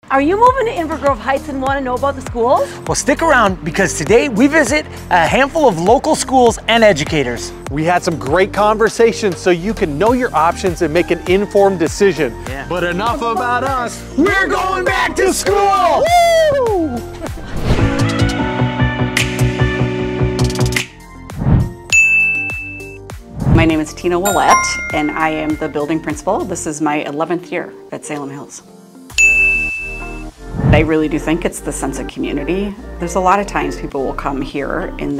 Are you moving to Inver Grove Heights and want to know about the schools? Well, stick around because today we visit a handful of local schools and educators. We had some great conversations so you can know your options and make an informed decision. Yeah. But enough about us. We're going back to school! Woo! My name is Tina Willette, and I am the building principal. This is my 11th year at Salem Hills. I really do think it's the sense of community. There's a lot of times people will come here and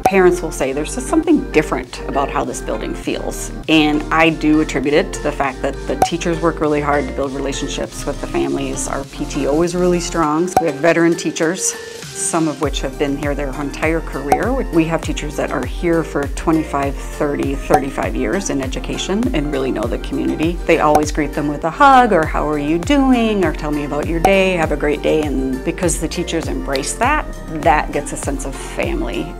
parents will say there's just something different about how this building feels. And I do attribute it to the fact that the teachers work really hard to build relationships with the families. Our PTO is really strong. We have veteran teachers, some of which have been here their entire career. We have teachers that are here for 25, 30, 35 years in education and really know the community. They always greet them with a hug or how are you doing or tell me about your day, have a great day. And because the teachers embrace that, that gets a sense of family.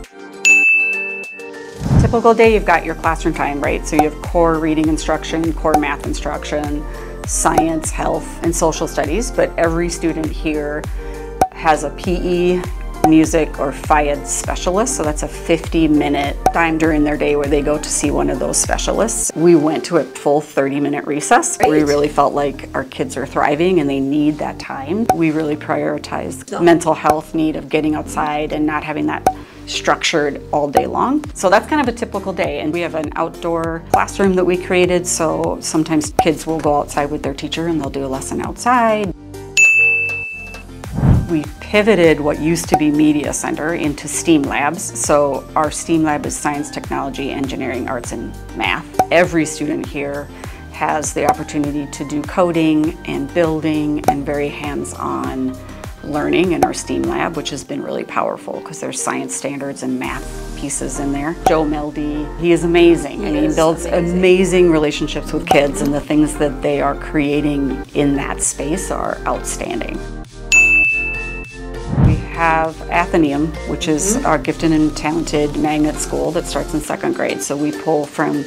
Typical day, you've got your classroom time, right? So you have core reading instruction, core math instruction, science, health, and social studies, but every student here has a PE, music, or FIAD specialist, so that's a 50-minute time during their day where they go to see one of those specialists. We went to a full 30-minute recess. Great. We really felt like our kids are thriving and they need that time. We really prioritized the mental health need of getting outside and not having that structured all day long. So that's kind of a typical day, and we have an outdoor classroom that we created, so sometimes kids will go outside with their teacher and they'll do a lesson outside. We pivoted what used to be Media Center into STEAM labs. So our STEAM lab is science, technology, engineering, arts, and math. Every student here has the opportunity to do coding and building and very hands-on learning in our STEAM lab, which has been really powerful because there's science standards and math pieces in there. Joe Meldy, he is amazing, and he builds amazing relationships with kids, and the things that they are creating in that space are outstanding. We have Athenaeum, which is our gifted and talented magnet school that starts in 2nd grade. So we pull from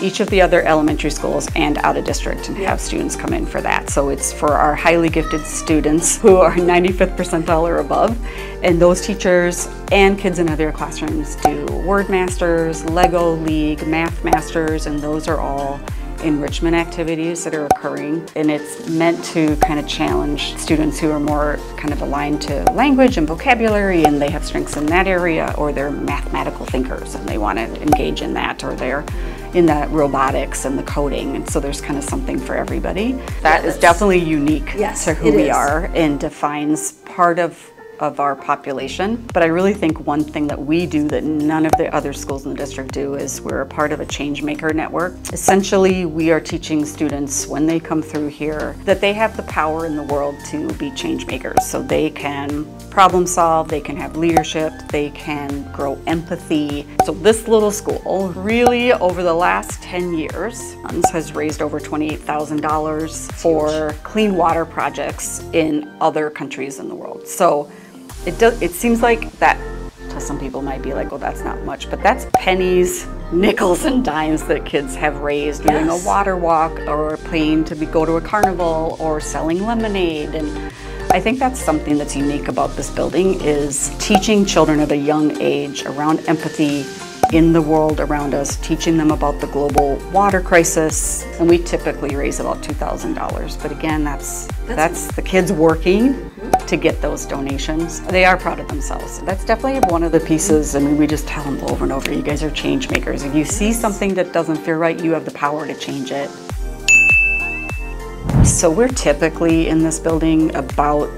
each of the other elementary schools and out of district and have students come in for that. So it's for our highly gifted students who are 95th percentile or above. And those teachers and kids in other classrooms do Word Masters, Lego League, Math Masters, and those are all enrichment activities that are occurring, and it's meant to kind of challenge students who are more kind of aligned to language and vocabulary and they have strengths in that area, or they're mathematical thinkers and they want to engage in that, or they're in that robotics and the coding, and so there's kind of something for everybody. That is definitely unique to who we are and defines part of our population. But I really think one thing that we do that none of the other schools in the district do is we're a part of a change maker network. Essentially, we are teaching students when they come through here that they have the power in the world to be change makers. So they can problem solve, they can have leadership, they can grow empathy. So this little school really over the last 10 years has raised over $28,000 for clean water projects in other countries in the world. So it seems like that to some people might be like, well, that's not much, but that's pennies, nickels, and dimes that kids have raised doing a water walk or paying to go to a carnival or selling lemonade. And I think that's something that's unique about this building, is teaching children at a young age around empathy in the world around us, teaching them about the global water crisis. And we typically raise about $2,000, but again, that's the kids working to get those donations. They are proud of themselves. That's definitely one of the pieces. I mean, we just tell them over and over, you guys are change makers. If you see something that doesn't feel right, you have the power to change it. So we're typically in this building about,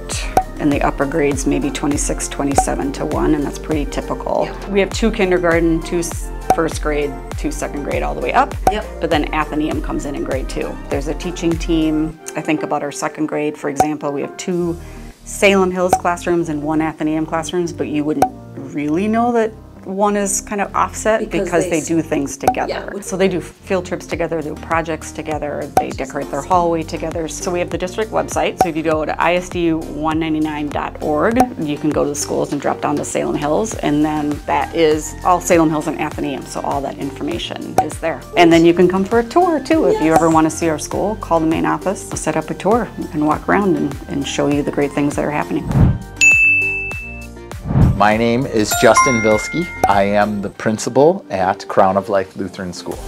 in the upper grades, maybe 26, 27 to 1, and that's pretty typical. We have 2 kindergarten, 2 1st grade, 2 2nd grade, all the way up. But then Athenaeum comes in grade 2. There's a teaching team. I think about our 2nd grade, for example, we have 2 Salem Hills classrooms and 1 Athenaeum classrooms, but you wouldn't really know that one is kind of offset because they do things together. Yeah. So they do field trips together, they do projects together, they decorate their hallway together. So we have the district website. So if you go to isdu199.org, you can go to the schools and drop down to Salem Hills, and then that is all Salem Hills and Athenaeum, so all that information is there. And then you can come for a tour too. If you ever want to see our school, call the main office, set up a tour, and walk around and show you the great things that are happening. My name is Justin Vilsky. I am the principal at Crown of Life Lutheran School.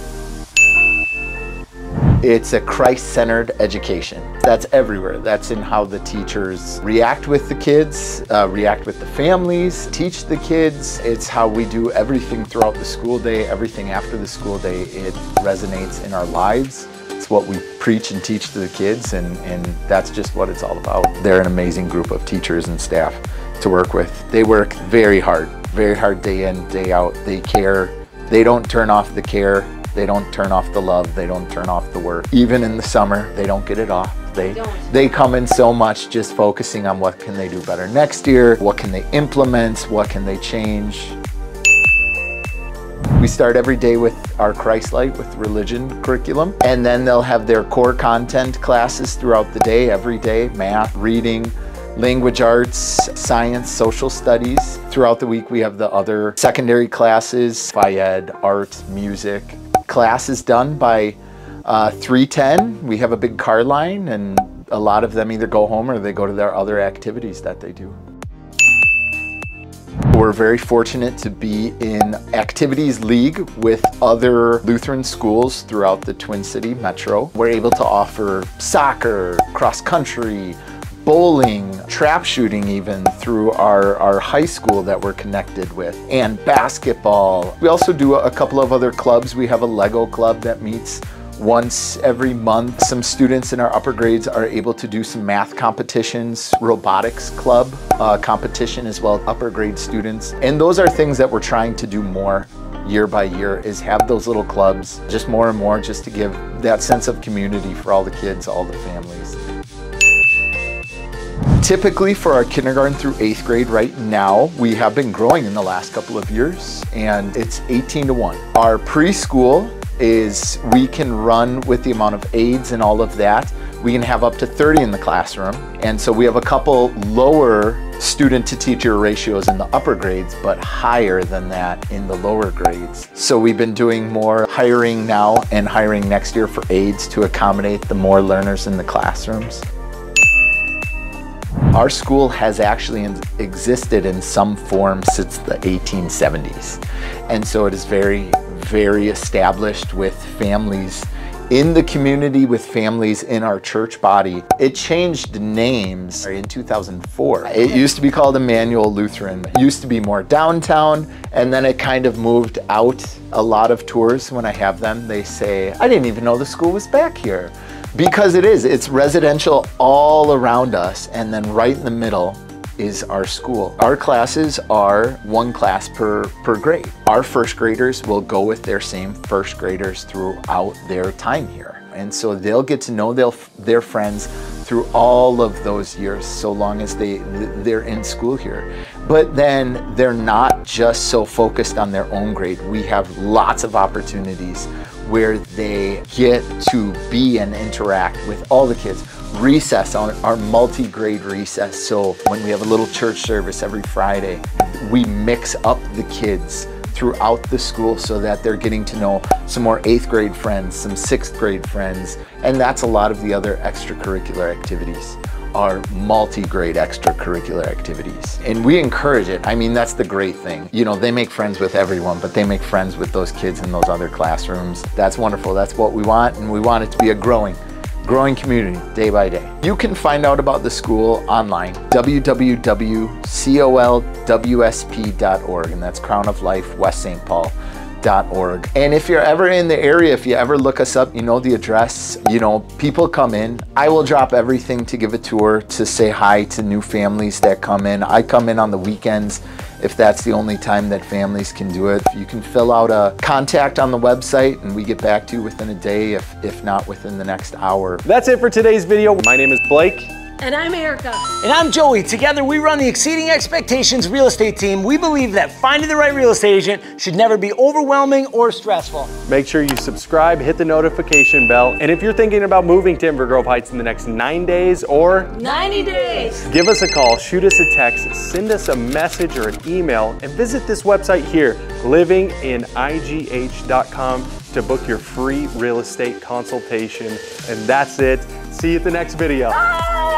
It's a Christ-centered education. That's everywhere. That's in how the teachers react with the kids, react with the families, teach the kids. It's how we do everything throughout the school day, everything after the school day. It resonates in our lives. It's what we preach and teach to the kids, and that's just what it's all about. They're an amazing group of teachers and staff to work with. They work very hard day in, day out. They care. They don't turn off the care. They don't turn off the love. They don't turn off the work. Even in the summer, they don't get it off. They come in so much just focusing on what can they do better next year, what can they implement, what can they change. We start every day with our Christ Light with religion curriculum, and then they'll have their core content classes throughout the day, every day, math, reading, language arts, science, social studies. Throughout the week we have the other secondary classes, Phi-Ed, art, music. Class is done by 3:10. We have a big car line, and a lot of them either go home or they go to their other activities that they do. We're very fortunate to be in Activities League with other Lutheran schools throughout the Twin City Metro. We're able to offer soccer, cross country, bowling, trap shooting even through our high school that we're connected with, and basketball. We also do a couple of other clubs. We have a Lego club that meets once every month. Some students in our upper grades are able to do some math competitions, robotics club competition as well, upper grade students. And those are things that we're trying to do more year by year, is have those little clubs, just more and more, just to give that sense of community for all the kids, all the families. Typically for our kindergarten through 8th grade right now, we have been growing in the last couple of years, and it's 18-1. Our preschool is, we can run with the amount of aides and all of that. We can have up to 30 in the classroom. And so we have a couple lower student to teacher ratios in the upper grades, but higher than that in the lower grades. So we've been doing more hiring now and hiring next year for aides to accommodate the more learners in the classrooms. Our school has actually existed in some form since the 1870s. And so it is very, very established with families in the community, with families in our church body. It changed names in 2004. It used to be called Emmanuel Lutheran. It used to be more downtown, and then it kind of moved out. A lot of tours, when I have them, they say, I didn't even know the school was back here. Because it is, it's residential all around us, and then right in the middle is our school. Our classes are one class per grade. Our first graders will go with their same first graders throughout their time here. And so they'll get to know their friends through all of those years, so long as they're in school here. But then they're not just so focused on their own grade. We have lots of opportunities where they get to be and interact with all the kids. Recess, our multi-grade recess. So when we have a little church service every Friday, we mix up the kids throughout the school so that they're getting to know some more 8th grade friends, some 6th grade friends, and that's a lot of the other extracurricular activities, are multi-grade extracurricular activities. And we encourage it. I mean, that's the great thing. You know, they make friends with everyone, but they make friends with those kids in those other classrooms. That's wonderful. That's what we want, and we want it to be a growing community day by day. You can find out about the school online, www.colwsp.org, and that's Crown of Life West St. Paul.org. And if you're ever in the area, if you ever look us up, you know the address, you know, people come in. I will drop everything to give a tour, to say hi to new families that come in. I come in on the weekends if that's the only time that families can do it. You can fill out a contact on the website and we get back to you within a day, if not within the next hour. That's it for today's video. My name is Blake. And I'm Erica. And I'm Joey. Together we run the Exceeding Expectations real estate team. We believe that finding the right real estate agent should never be overwhelming or stressful. Make sure you subscribe, hit the notification bell, and if you're thinking about moving to Inver Grove Heights in the next 9 days or 90 days. give us a call, shoot us a text, send us a message or an email, and visit this website here, livinginigh.com, to book your free real estate consultation. And that's it. See you at the next video. Bye.